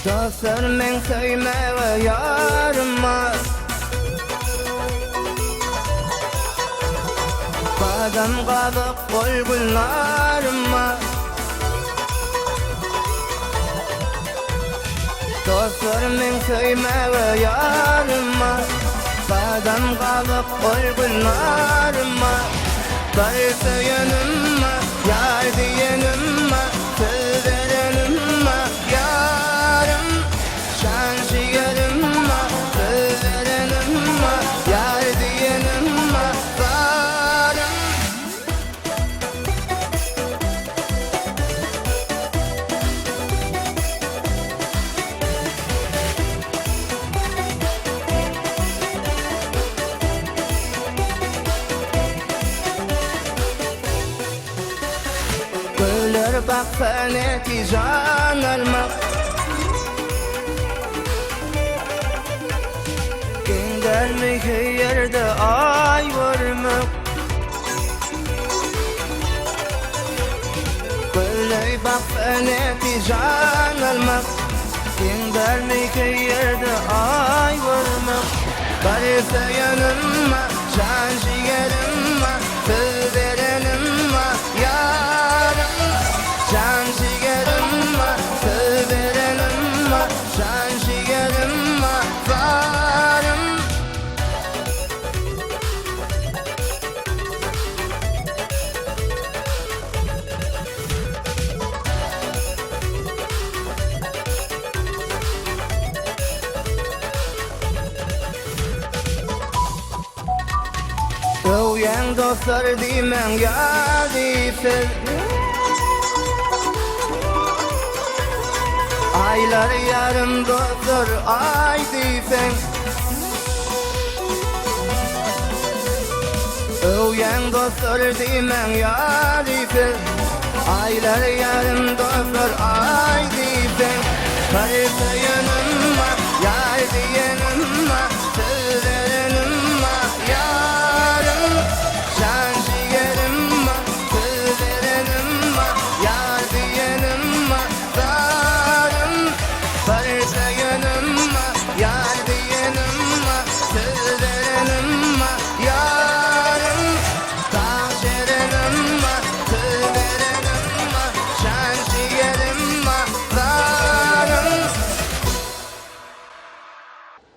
Dostlar men söyme ve yarıma Badam kabık kol güllarıma Dostlar men söyme ve yarıma Badam kabık kol güllarıma Darısı yanıma yar diyenime söz verenime yarım şan şigarıma söz verenime yar diyenime varım Gülür bak feneti can almak Gelmek yerde ay vurmak Gülür bak feneti can almak Gelmek yerde ay vurmak Darısı yanıma can ciğerime söz verenime yarım Can ciğerime söz verenime can ciğerime varım Öğen dostlar dimen ya dipsiz Aylar yarım dostlar ay dipsen Öğen dostlar dimen ya dipsiz Aylar yarım dostlar ay dipsen Karısı yanıma yar diyenim